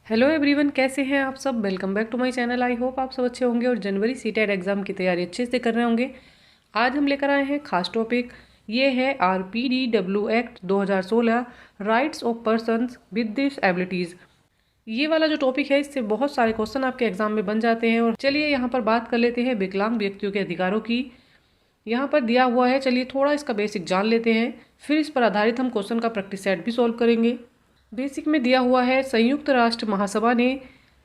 Hello everyone, कैसे हैं आप सब। Welcome back to my channel. I hope आप सब अच्छे होंगे और जनवरी सीटेट एग्ज़ाम की तैयारी अच्छे से कर रहे होंगे। आज हम लेकर आए हैं खास टॉपिक। ये है RPDW act 2016, rights of persons with disabilities. ये वाला जो टॉपिक है, इससे बहुत सारे क्वेश्चन आपके एग्जाम में बन जाते हैं। और चलिए यहाँ पर बात कर लेते हैं विकलांग व्यक्तियों के अधिकारों की। यहाँ पर दिया हुआ है, चलिए थोड़ा इसका बेसिक जान लेते हैं, फिर इस पर आधारित हम क्वेश्चन का प्रैक्टिस सेट भी सॉल्व करेंगे। बेसिक में दिया हुआ है, संयुक्त राष्ट्र महासभा ने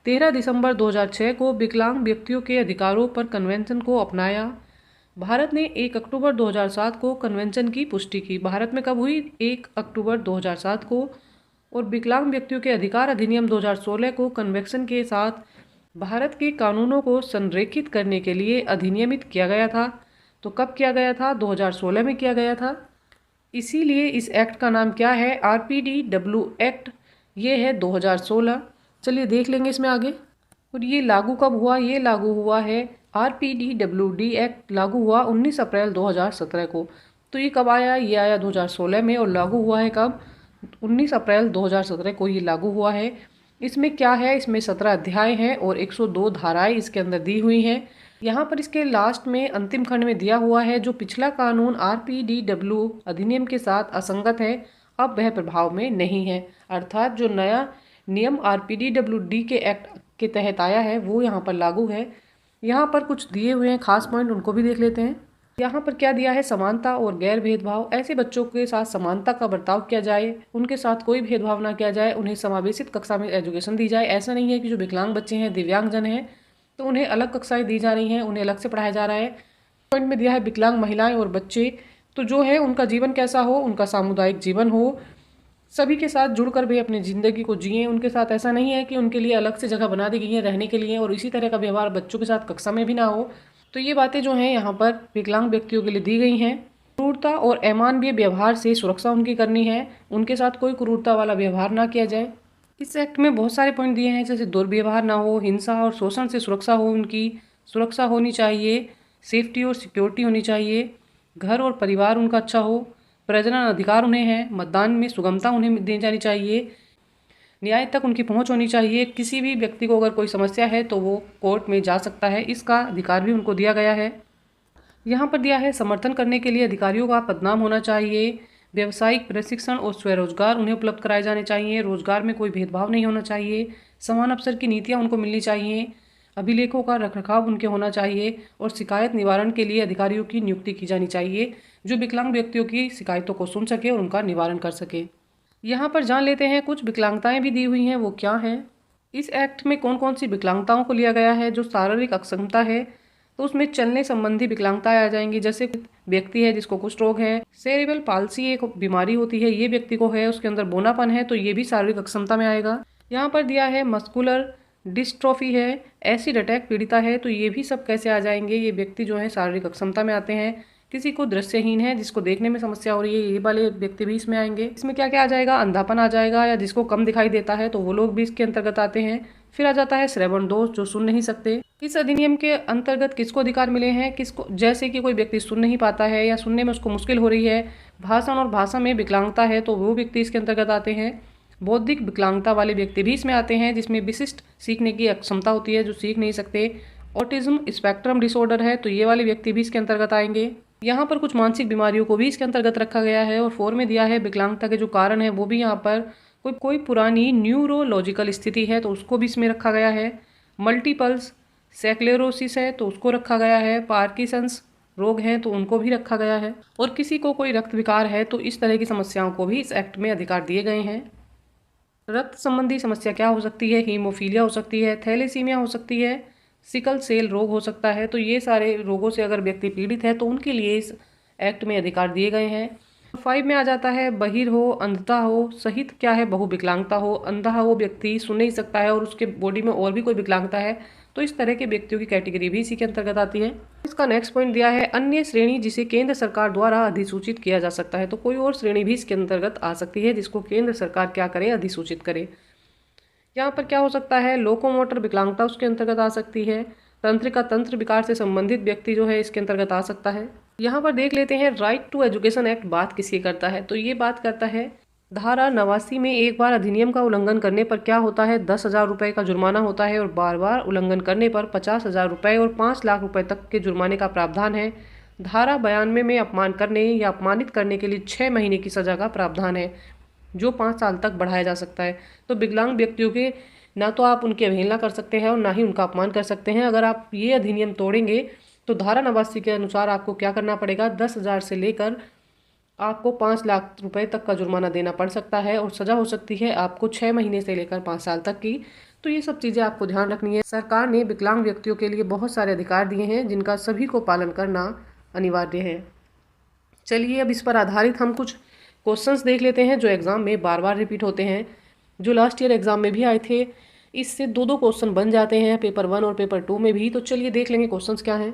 13 दिसंबर 2006 को विकलांग व्यक्तियों के अधिकारों पर कन्वेंशन को अपनाया। भारत ने 1 अक्टूबर 2007 को कन्वेंशन की पुष्टि की। भारत में कब हुई? 1 अक्टूबर 2007 को। और विकलांग व्यक्तियों के अधिकार अधिनियम 2016 को कन्वेंशन के साथ भारत के कानूनों को संरेखित करने के लिए अधिनियमित किया गया था। तो कब किया गया था? 2016 में किया गया था। इसीलिए इस एक्ट का नाम क्या है? RPDW act. ये है 2016। चलिए देख लेंगे इसमें आगे। और ये लागू कब हुआ? ये लागू हुआ है, RPDWD एक्ट लागू हुआ 19 अप्रैल 2017 को। तो ये कब आया? ये आया 2016 में और लागू हुआ है कब? 19 अप्रैल 2017 को ये लागू हुआ है। इसमें क्या है? इसमें 17 अध्याय हैं और 102 धाराएं इसके अंदर दी हुई हैं। यहाँ पर इसके लास्ट में अंतिम खंड में दिया हुआ है, जो पिछला कानून RPDW अधिनियम के साथ असंगत है, अब वह प्रभाव में नहीं है। अर्थात जो नया नियम RPDWD के एक्ट के तहत आया है वो यहाँ पर लागू है। यहाँ पर कुछ दिए हुए हैं खास पॉइंट, उनको भी देख लेते हैं। यहाँ पर क्या दिया है? समानता और गैर भेदभाव। ऐसे बच्चों के साथ समानता का बर्ताव किया जाए, उनके साथ कोई भेदभाव ना किया जाए, उन्हें समावेशित कक्षा में एजुकेशन दी जाए। ऐसा नहीं है कि जो विकलांग बच्चे हैं, दिव्यांगजन हैं, तो उन्हें अलग कक्षाएं दी जा रही हैं, उन्हें अलग से पढ़ाया जा रहा है। पॉइंट में दिया है विकलांग महिलाएं और बच्चे, तो जो है उनका जीवन कैसा हो? उनका सामुदायिक जीवन हो, सभी के साथ जुड़कर वे अपनी ज़िंदगी को जिएं। उनके साथ ऐसा नहीं है कि उनके लिए अलग से जगह बना दी गई है रहने के लिए, और इसी तरह का व्यवहार बच्चों के साथ कक्षा में भी ना हो। तो ये बातें जो हैं यहाँ पर विकलांग व्यक्तियों के लिए दी गई हैं। क्रूरता और अमानवीय व्यवहार से सुरक्षा उनकी करनी है, उनके साथ कोई क्रूरता वाला व्यवहार ना किया जाए। इस एक्ट में बहुत सारे पॉइंट दिए हैं, जैसे दुर्व्यवहार ना हो, हिंसा और शोषण से सुरक्षा हो, उनकी सुरक्षा होनी चाहिए, सेफ्टी और सिक्योरिटी होनी चाहिए, घर और परिवार उनका अच्छा हो, प्रजनन अधिकार उन्हें है, मतदान में सुगमता उन्हें दी जानी चाहिए, न्याय तक उनकी पहुंच होनी चाहिए। किसी भी व्यक्ति को अगर कोई समस्या है तो वो कोर्ट में जा सकता है, इसका अधिकार भी उनको दिया गया है। यहाँ पर दिया है, समर्थन करने के लिए अधिकारियों का पदनाम होना चाहिए, व्यावसायिक प्रशिक्षण और स्वरोजगार उन्हें उपलब्ध कराए जाने चाहिए, रोजगार में कोई भेदभाव नहीं होना चाहिए, समान अवसर की नीतियाँ उनको मिलनी चाहिए, अभिलेखों का रखरखाव उनके होना चाहिए, और शिकायत निवारण के लिए अधिकारियों की नियुक्ति की जानी चाहिए, जो विकलांग व्यक्तियों की शिकायतों को सुन सके और उनका निवारण कर सके। यहाँ पर जान लेते हैं, कुछ विकलांगताएं भी दी हुई हैं, वो क्या हैं। इस एक्ट में कौन कौन सी विकलांगताओं को लिया गया है? जो शारीरिक अक्षमता है, तो उसमें चलने संबंधी विकलांगताएं आ जाएंगी। जैसे व्यक्ति है जिसको कुष्ठ रोग है, सेरेब्रल पाल्सी एक बीमारी होती है, ये व्यक्ति को है, उसके अंदर बोनापन है, तो ये भी शारीरिक अक्षमता में आएगा। यहाँ पर दिया है मस्कुलर डिस्ट्रॉफी है, एसिड अटैक पीड़िता है, तो ये भी सब कैसे आ जाएंगे? ये व्यक्ति जो है शारीरिक अक्षमता में आते हैं। किसी को दृष्टिहीन है, जिसको देखने में समस्या हो रही है, ये वाले व्यक्ति भी इसमें आएंगे। इसमें क्या क्या आ जाएगा? अंधापन आ जाएगा, या जिसको कम दिखाई देता है, तो वो लोग भी इसके अंतर्गत आते हैं। फिर आ जाता है श्रवण दोष, जो सुन नहीं सकते। इस अधिनियम के अंतर्गत किसको अधिकार मिले हैं? किसको? जैसे कि कोई व्यक्ति सुन नहीं पाता है या सुनने में उसको मुश्किल हो रही है, भाषण और भाषा में विकलांगता है, तो वो व्यक्ति इसके अंतर्गत आते हैं। बौद्धिक विकलांगता वाले व्यक्ति भी इसमें आते हैं, जिसमें विशिष्ट सीखने की अक्षमता होती है, जो सीख नहीं सकते। ऑटिज्म स्पेक्ट्रम डिसऑर्डर है, तो ये वाले व्यक्ति भी इसके अंतर्गत आएंगे। यहाँ पर कुछ मानसिक बीमारियों को भी इसके अंतर्गत रखा गया है। और 4 में दिया है विकलांगता के जो कारण है, वो भी यहाँ पर कोई पुरानी न्यूरोलॉजिकल स्थिति है, तो उसको भी इसमें रखा गया है। मल्टीपल्स स्क्लेरोसिस है, तो उसको रखा गया है। पार्किंसंस रोग हैं, तो उनको भी रखा गया है। और किसी को कोई रक्त विकार है, तो इस तरह की समस्याओं को भी इस एक्ट में अधिकार दिए गए हैं। रक्त संबंधी समस्या क्या हो सकती है? हीमोफीलिया हो सकती है, थैलेसीमिया हो सकती है, सिकल सेल रोग हो सकता है। तो ये सारे रोगों से अगर व्यक्ति पीड़ित है, तो उनके लिए इस एक्ट में अधिकार दिए गए हैं। 5 में आ जाता है, बहिर हो, अंधता हो, सहित क्या है? बहुविकलांगता हो। अंधा हो व्यक्ति, सुन नहीं सकता है, और उसके बॉडी में और भी कोई विकलांगता है, तो इस तरह के व्यक्तियों की कैटेगरी भी इसी के अंतर्गत आती है। इसका नेक्स्ट पॉइंट दिया है, अन्य श्रेणी जिसे केंद्र सरकार द्वारा अधिसूचित किया जा सकता है। तो कोई और श्रेणी भी इसके अंतर्गत आ सकती है, जिसको केंद्र सरकार क्या करे? अधिसूचित करे। यहाँ पर क्या हो सकता है? लोकोमोटर विकलांगता उसके अंतर्गत आ सकती है। तंत्रिका तंत्र विकार से संबंधित व्यक्ति जो है इसके अंतर्गत आ सकता है। यहाँ पर देख लेते हैं, राइट टू एजुकेशन एक्ट बात किसकी करता है? तो ये बात करता है धारा 89 में एक बार अधिनियम का उल्लंघन करने पर क्या होता है? 10,000 रुपये का जुर्माना होता है और बार बार उल्लंघन करने पर 50,000 रुपये और 5 लाख रुपये तक के जुर्माने का प्रावधान है। धारा 92 में अपमान करने या अपमानित करने के लिए 6 महीने की सजा का प्रावधान है, जो 5 साल तक बढ़ाया जा सकता है। तो विकलांग व्यक्तियों के ना तो आप उनकी अवहेलना कर सकते हैं और ना ही उनका अपमान कर सकते हैं। अगर आप ये अधिनियम तोड़ेंगे तो धारा 89 के अनुसार आपको क्या करना पड़ेगा? 10,000 से लेकर आपको 5 लाख रुपए तक का जुर्माना देना पड़ सकता है और सज़ा हो सकती है आपको 6 महीने से लेकर 5 साल तक की। तो ये सब चीज़ें आपको ध्यान रखनी है। सरकार ने विकलांग व्यक्तियों के लिए बहुत सारे अधिकार दिए हैं, जिनका सभी को पालन करना अनिवार्य है। चलिए अब इस पर आधारित हम कुछ क्वेश्चंस देख लेते हैं जो एग्ज़ाम में बार बार रिपीट होते हैं, जो लास्ट ईयर एग्ज़ाम में भी आए थे। इससे दो क्वेश्चन बन जाते हैं पेपर 1 और पेपर 2 में भी। तो चलिए देख लेंगे क्वेश्चंस क्या हैं।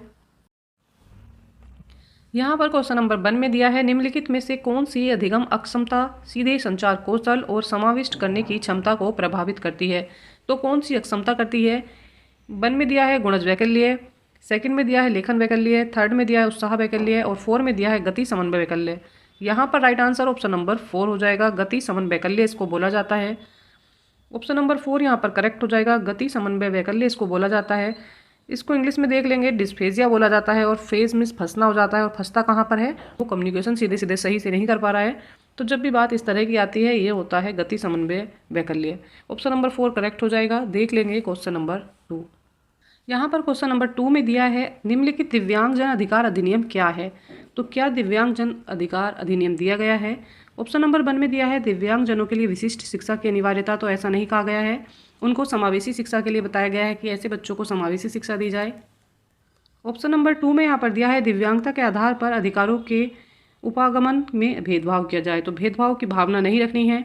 यहाँ पर क्वेश्चन नंबर 1 में दिया है, निम्नलिखित में से कौन सी अधिगम अक्षमता सीधे संचार कौशल और समाविष्ट करने की क्षमता को प्रभावित करती है? तो कौन सी अक्षमता करती है? 1 में दिया है गुणज वैकल्य, 2nd में दिया है लेखन वैकल्य, 3rd में दिया है उत्साह वैकल्य और 4 में दिया है गति समन्वय वैकल्य। यहाँ पर राइट आंसर ऑप्शन नंबर 4 हो जाएगा, गति समन्वय वैकल्य इसको बोला जाता है। ऑप्शन नंबर 4 यहाँ पर करेक्ट हो जाएगा, गति समन्वय वैकल्य इसको बोला जाता है। इसको इंग्लिश में देख लेंगे डिस्फेजिया बोला जाता है और फेज में फंसना हो जाता है। और फंसता कहाँ पर है? वो कम्युनिकेशन सीधे सीधे सही से नहीं कर पा रहा है। तो जब भी बात इस तरह की आती है ये होता है गति समन्वय वैकल्य। ऑप्शन नंबर 4 करेक्ट हो जाएगा। देख लेंगे क्वेश्चन नंबर 2। यहाँ पर क्वेश्चन नंबर 2 में दिया है, निम्नलिखित दिव्यांगजन अधिकार अधिनियम क्या है? तो क्या दिव्यांगजन अधिकार अधिनियम दिया गया है? ऑप्शन नंबर 1 में दिया है दिव्यांगजनों के लिए विशिष्ट शिक्षा की अनिवार्यता, तो ऐसा नहीं कहा गया है। उनको समावेशी शिक्षा के लिए बताया गया है कि ऐसे बच्चों को समावेशी शिक्षा दी जाए। ऑप्शन नंबर 2 में यहाँ पर दिया है दिव्यांगता के आधार पर अधिकारों के उपागमन में भेदभाव किया जाए, तो भेदभाव की भावना नहीं रखनी है।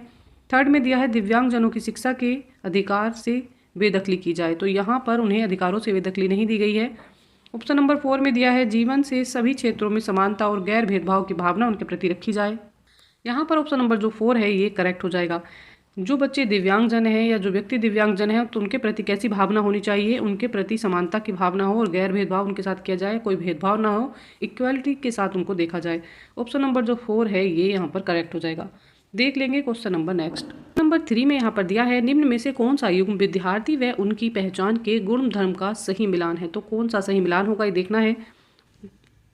3rd में दिया है दिव्यांगजनों की शिक्षा के अधिकार से बेदखली की जाए, तो यहाँ पर उन्हें अधिकारों से बेदखली नहीं दी गई है। ऑप्शन नंबर 4 में दिया है जीवन से सभी क्षेत्रों में समानता और गैर भेदभाव की भावना उनके प्रति रखी जाए। यहाँ पर ऑप्शन नंबर जो 4 है ये करेक्ट हो जाएगा। जो बच्चे दिव्यांगजन हैं या जो व्यक्ति दिव्यांगजन है तो उनके प्रति कैसी भावना होनी चाहिए? उनके प्रति समानता की भावना हो और गैर भेदभाव उनके साथ किया जाए, कोई भेदभाव ना हो, इक्वालिटी के साथ उनको देखा जाए। ऑप्शन नंबर जो 4 है ये यहाँ पर करेक्ट हो जाएगा। देख लेंगे क्वेश्चन नंबर नेक्स्ट। नंबर 3 में यहाँ पर दिया है, निम्न में से कौन सा युग्म विद्यार्थी व उनकी पहचान के गुण धर्म का सही मिलान है? तो कौन सा सही मिलान होगा ये देखना है।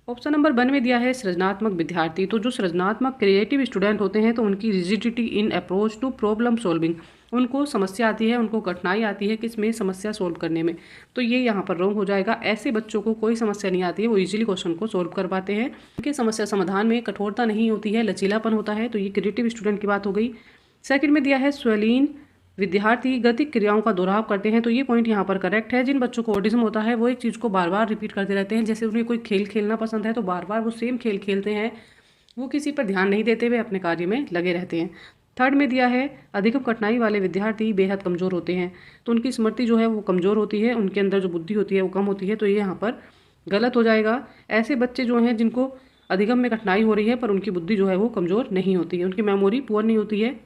ऑप्शन नंबर 1 में दिया है सृजनात्मक विद्यार्थी, तो जो सृजनात्मक क्रिएटिव स्टूडेंट होते हैं तो उनकी rigidity in approach to problem solving, उनको समस्या आती है, उनको कठिनाई आती है किसमें? समस्या सोल्व करने में। तो ये यहाँ पर रॉन्ग हो जाएगा। ऐसे बच्चों को कोई समस्या नहीं आती है, वो इजीली क्वेश्चन को सोल्व कर पाते हैं। उनके समस्या समाधान में कठोरता नहीं होती है, लचीलापन होता है। तो ये क्रिएटिव स्टूडेंट की बात हो गई। 2nd में दिया है स्वलीन विद्यार्थी गतिक क्रियाओं का दोहराव करते हैं, तो ये पॉइंट यहाँ पर करेक्ट है। जिन बच्चों को ऑटिज्म होता है वो एक चीज़ को बार बार रिपीट करते रहते हैं, जैसे उन्हें कोई खेल खेलना पसंद है तो बार बार वो सेम खेल खेलते हैं, वो किसी पर ध्यान नहीं देते हुए अपने कार्य में लगे रहते हैं। 3rd में दिया है अधिक कठिनाई वाले विद्यार्थी बेहद कमज़ोर होते हैं, तो उनकी स्मृति जो है वो कमज़ोर होती है, उनके अंदर जो बुद्धि होती है वो कम होती है, तो ये यहाँ पर गलत हो जाएगा। ऐसे बच्चे जो हैं जिनको अधिगम में कठिनाई हो रही है पर उनकी बुद्धि जो है वो कमज़ोर नहीं होती है, उनकी मेमोरी पुअर नहीं होती है।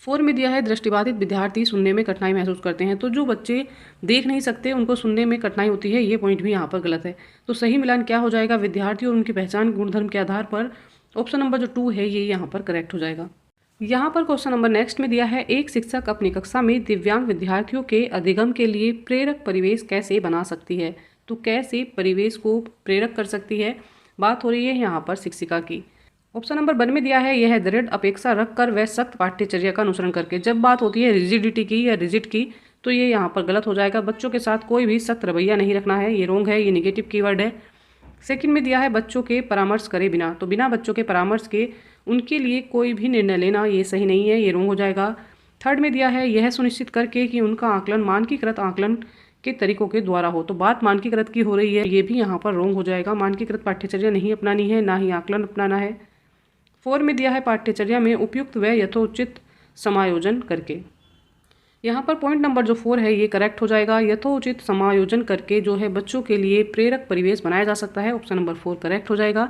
4 में दिया है दृष्टिबाधित विद्यार्थी सुनने में कठिनाई महसूस करते हैं, तो जो बच्चे देख नहीं सकते उनको सुनने में कठिनाई होती है, ये पॉइंट भी यहाँ पर गलत है। तो सही मिलान क्या हो जाएगा? विद्यार्थी और उनकी पहचान गुणधर्म के आधार पर ऑप्शन नंबर जो 2 है ये यहाँ पर करेक्ट हो जाएगा। यहाँ पर क्वेश्चन नंबर नेक्स्ट में दिया है, एक शिक्षक अपनी कक्षा में दिव्यांग विद्यार्थियों के अधिगम के लिए प्रेरक परिवेश कैसे बना सकती है? तो कैसे परिवेश को प्रेरक कर सकती है? बात हो रही है यहाँ पर शिक्षिका की। ऑप्शन नंबर 1 में दिया है, यह दृढ़ अपेक्षा रखकर व सख्त पाठ्यचर्या का अनुसरण करके। जब बात होती है रिजिडिटी की या रिजिड की तो ये यहाँ पर गलत हो जाएगा। बच्चों के साथ कोई भी सख्त रवैया नहीं रखना है, ये रॉन्ग है, ये निगेटिव कीवर्ड है। 2nd में दिया है बच्चों के परामर्श करे बिना, तो बिना बच्चों के परामर्श के उनके लिए कोई भी निर्णय लेना ये सही नहीं है, ये रॉन्ग हो जाएगा। 3rd में दिया है, यह सुनिश्चित करके कि उनका आकलन मानकीकृत आकलन के तरीकों के द्वारा हो, तो बात मानकीकृत की हो रही है, ये भी यहाँ पर रॉन्ग हो जाएगा। मानकीकृत पाठ्यचर्या नहीं अपनानी है, ना ही आकलन अपनाना है। 4 में दिया है पाठ्यचर्या में उपयुक्त व यथोचित समायोजन करके। यहाँ पर पॉइंट नंबर जो 4 है ये करेक्ट हो जाएगा। यथोचित समायोजन करके जो है बच्चों के लिए प्रेरक परिवेश बनाया जा सकता है। ऑप्शन नंबर 4 करेक्ट हो जाएगा।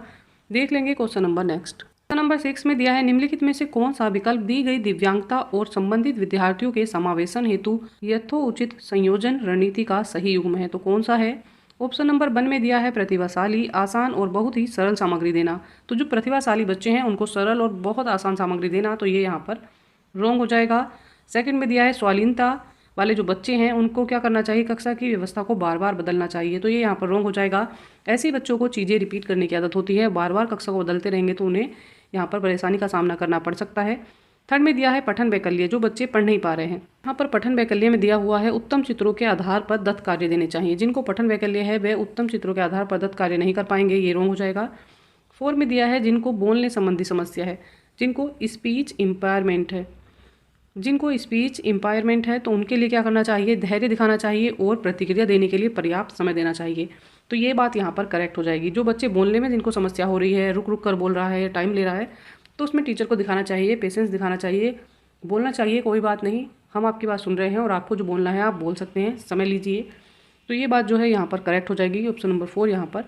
देख लेंगे question number next. Question number 6 में दिया है, निम्नलिखित में से कौन सा विकल्प दी गई दिव्यांगता और संबंधित विद्यार्थियों के समावेशन हेतु यथोचित संयोजन रणनीति का सही युग्म है? तो कौन सा है? ऑप्शन नंबर 1 में दिया है प्रतिभाशाली, आसान और बहुत ही सरल सामग्री देना। तो जो प्रतिभाशाली बच्चे हैं उनको सरल और बहुत आसान सामग्री देना, तो ये यहाँ पर रॉन्ग हो जाएगा। सेकंड में दिया है स्वालीनता वाले जो बच्चे हैं उनको क्या करना चाहिए, कक्षा की व्यवस्था को बार बार बदलना चाहिए, तो ये यहाँ पर रॉन्ग हो जाएगा। ऐसे बच्चों को चीज़ें रिपीट करने की आदत होती है, बार बार कक्षा को बदलते रहेंगे तो उन्हें यहाँ पर परेशानी का सामना करना पड़ सकता है। थर्ड में दिया है पठन वैकल्य, जो बच्चे पढ़ नहीं पा रहे हैं। यहाँ पर पठन वैकल्य में दिया हुआ है उत्तम चित्रों के आधार पर दत्त कार्य देने चाहिए। जिनको पठन वैकल्य है वे उत्तम चित्रों के आधार पर दत्त कार्य नहीं कर पाएंगे, ये रॉन्ग हो जाएगा। फोर में दिया है जिनको बोलने संबंधी समस्या है, जिनको स्पीच इम्पायरमेंट है तो उनके लिए क्या करना चाहिए, धैर्य दिखाना चाहिए और प्रतिक्रिया देने के लिए पर्याप्त समय देना चाहिए। तो ये बात यहाँ पर करेक्ट हो जाएगी। जो बच्चे बोलने में जिनको समस्या हो रही है, रुक रुक कर बोल रहा है, टाइम ले रहा है, तो उसमें टीचर को दिखाना चाहिए, पेशेंस दिखाना चाहिए, बोलना चाहिए कोई बात नहीं, हम आपकी बात सुन रहे हैं और आपको जो बोलना है आप बोल सकते हैं, समय लीजिए। तो ये बात जो है यहाँ पर करेक्ट हो जाएगी। ऑप्शन नंबर 4 यहाँ पर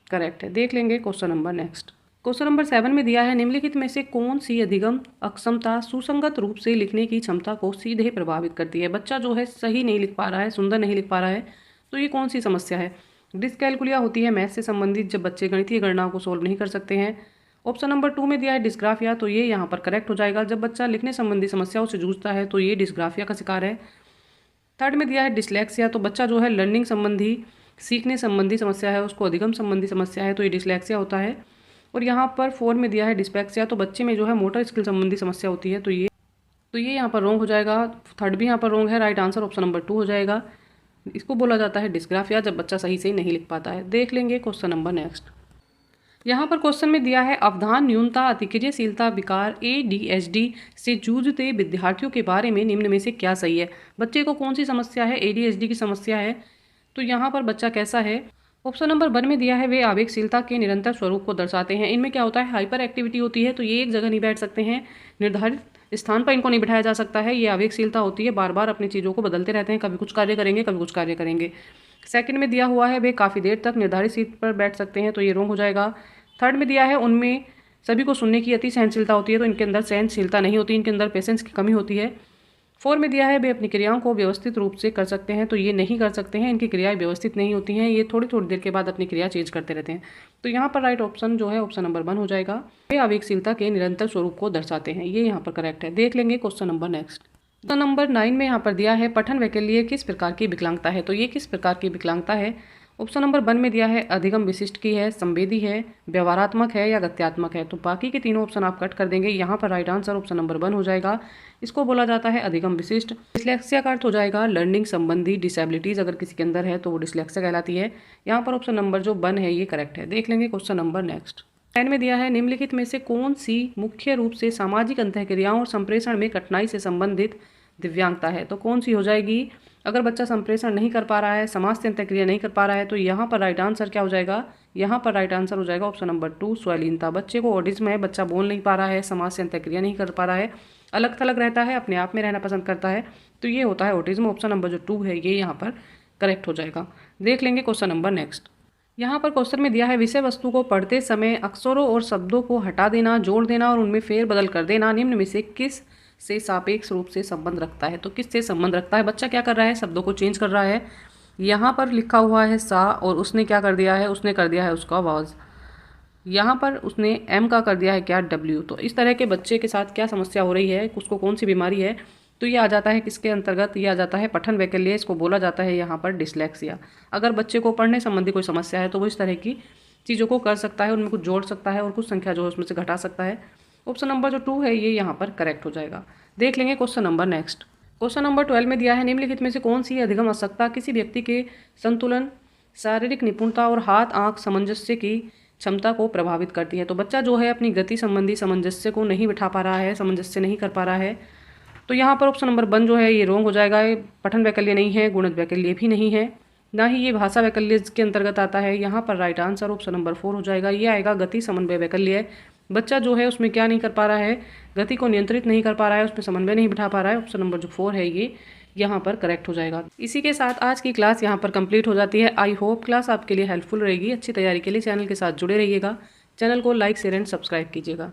करेक्ट है। देख लेंगे question number next. Question number 7 में दिया है निम्नलिखित में से कौन सी अधिगम अक्षमता सुसंगत रूप से लिखने की क्षमता को सीधे प्रभावित करती है। बच्चा जो है सही नहीं लिख पा रहा है, सुंदर नहीं लिख पा रहा है, तो ये कौन सी समस्या है। डिस्कैलकुलिया होती है मैथ से संबंधित, जब बच्चे गणितीय गणनाओं को सोल्व नहीं कर सकते हैं। ऑप्शन नंबर 2 में दिया है डिस्ग्राफिया, तो ये यहाँ पर करेक्ट हो जाएगा। जब बच्चा लिखने संबंधी समस्याओं से जूझता है तो ये डिस्ग्राफिया का शिकार है। थर्ड में दिया है डिस्लेक्सिया, तो बच्चा जो है लर्निंग संबंधी, सीखने संबंधी समस्या है, उसको अधिगम संबंधी समस्या है, तो ये डिस्लेक्सिया होता है। और यहाँ पर 4 में दिया है डिस्पैक्सिया, तो बच्चे में जो है मोटर स्किल संबंधी समस्या होती है, तो ये यहाँ पर रॉन्ग हो जाएगा। थर्ड भी यहाँ पर रॉन्ग है। राइट आंसर ऑप्शन नंबर 2 हो जाएगा। इसको बोला जाता है डिस्ग्राफिया, जब बच्चा सही से नहीं लिख पाता है। देख लेंगे क्वेश्चन नंबर नेक्स्ट। यहाँ पर क्वेश्चन में दिया है अवधान न्यूनता अतिक्रियाशीलता विकार ADHD से जूझते विद्यार्थियों के बारे में निम्न में से क्या सही है। बच्चे को कौन सी समस्या है, ADHD की समस्या है, तो यहाँ पर बच्चा कैसा है। ऑप्शन नंबर 1 में दिया है वे आवेगशीलता के निरंतर स्वरूप को दर्शाते हैं। इनमें क्या होता है, हाइपर एक्टिविटी होती है, तो ये एक जगह नहीं बैठ सकते हैं, निर्धारित स्थान पर इनको नहीं बिठाया जा सकता है। ये आवेगशीलता होती है, बार बार अपनी चीज़ों को बदलते रहते हैं, कभी कुछ कार्य करेंगे कभी कुछ कार्य करेंगे। सेकंड में दिया हुआ है वे काफ़ी देर तक निर्धारित सीट पर बैठ सकते हैं, तो ये रॉन्ग हो जाएगा। थर्ड में दिया है उनमें सभी को सुनने की अति सहनशीलता होती है, तो इनके अंदर सहनशीलता नहीं होती, इनके अंदर पेशेंस की कमी होती है। 4 में दिया है वे अपनी क्रियाओं को व्यवस्थित रूप से कर सकते हैं, तो ये नहीं कर सकते हैं, इनकी क्रियाएं व्यवस्थित नहीं होती हैं, ये थोड़ी थोड़ी देर के बाद अपनी क्रिया चेंज करते रहते हैं। तो यहाँ पर राइट ऑप्शन जो है ऑप्शन नंबर 1 हो जाएगा। वे आवेगशीलता के निरंतर स्वरूप को दर्शाते हैं, ये यहाँ पर करेक्ट है। देख लेंगे क्वेश्चन नंबर नेक्स्ट। तो नंबर 9 में यहाँ पर दिया है पठन वैकल्य किस प्रकार की विकलांगता है, तो ये किस प्रकार की विकलांगता है। ऑप्शन नंबर 1 में दिया है अधिगम विशिष्ट की है, संवेदी है, व्यवहारात्मक है या गत्यात्मक है, तो बाकी के तीनों ऑप्शन आप कट कर देंगे। यहाँ पर राइट आंसर ऑप्शन नंबर 1 हो जाएगा। इसको बोला जाता है अधिगम विशिष्ट। डिस्लेक्सिया का अर्थ हो जाएगा लर्निंग संबंधी डिसेबिलिटीज, अगर किसी के अंदर है तो वो डिस्लेक्सिया कहलाती है। यहाँ पर ऑप्शन नंबर जो 1 है ये करेक्ट है। देख लेंगे क्वेश्चन नंबर नेक्स्ट। 10 में दिया है निम्नलिखित में से कौन सी मुख्य रूप से सामाजिक अंतःक्रियाओं और संप्रेषण में कठिनाई से संबंधित दिव्यांगता है, तो कौन सी हो जाएगी। अगर बच्चा संप्रेषण नहीं कर पा रहा है, समाज से अंतःक्रिया नहीं कर पा रहा है, तो यहाँ पर राइट आंसर क्या हो जाएगा, यहाँ पर राइट आंसर हो जाएगा ऑप्शन नंबर 2 स्वलीनता। बच्चे को ऑटिज्म है, बच्चा बोल नहीं पा रहा है, समाज से अंतःक्रिया नहीं कर पा रहा है, अलग थलग रहता है, अपने आप में रहना पसंद करता है, तो ये होता है ऑटिज्म। ऑप्शन नंबर जो 2 है ये यहाँ पर करेक्ट हो जाएगा। देख लेंगे क्वेश्चन नंबर नेक्स्ट। यहाँ पर क्वेश्चन में दिया है विषय वस्तु को पढ़ते समय अक्षरों और शब्दों को हटा देना, जोड़ देना और उनमें फेरबदल कर देना निम्न में से किस से सापेक्ष रूप से संबंध रखता है, तो किससे संबंध रखता है। बच्चा क्या कर रहा है, शब्दों को चेंज कर रहा है। यहाँ पर लिखा हुआ है सा और उसने क्या कर दिया है, उसने कर दिया है उसका वाज। यहाँ पर उसने एम का कर दिया है क्या, डब्ल्यू। तो इस तरह के बच्चे के साथ क्या समस्या हो रही है, उसको कौन सी बीमारी है, तो ये आ जाता है किसके अंतर्गत, ये आ जाता है पठन वैकल्य। इसको बोला जाता है यहाँ पर डिस्लेक्सिया। अगर बच्चे को पढ़ने संबंधी कोई समस्या है तो वो इस तरह की चीज़ों को कर सकता है, उनमें कुछ जोड़ सकता है और कुछ संख्या जो है उसमें से घटा सकता है। ऑप्शन नंबर जो 2 है ये यहाँ पर करेक्ट हो जाएगा। देख लेंगे question number next. Question number 12 में दिया है निम्नलिखित में से कौन सी अधिगम आवश्यकता किसी व्यक्ति के संतुलन, शारीरिक निपुणता और हाथ आंख सामंजस्य की क्षमता को प्रभावित करती है। तो बच्चा जो है अपनी गति संबंधी सामंजस्य को नहीं बिठा पा रहा है, सामंजस्य नहीं कर पा रहा है, तो यहाँ पर ऑप्शन नंबर 1 जो है ये रॉन्ग हो जाएगा। ये पठन वैकल्य नहीं है, गुणज वैकल्य भी नहीं है, ना ही ये भाषा वैकल्य के अंतर्गत आता है। यहाँ पर राइट आंसर ऑप्शन नंबर 4 हो जाएगा। ये आएगा गति समन्वय वैकल्य। बच्चा जो है उसमें क्या नहीं कर पा रहा है, गति को नियंत्रित नहीं कर पा रहा है, उसमें समन्वय नहीं बिठा पा रहा है। ऑप्शन नंबर जो 4 है ये यहाँ पर करेक्ट हो जाएगा। इसी के साथ आज की क्लास यहाँ पर कंप्लीट हो जाती है। आई होप क्लास आपके लिए हेल्पफुल रहेगी। अच्छी तैयारी के लिए चैनल के साथ जुड़े रहिएगा। चैनल को लाइक शेयर एंड सब्सक्राइब कीजिएगा।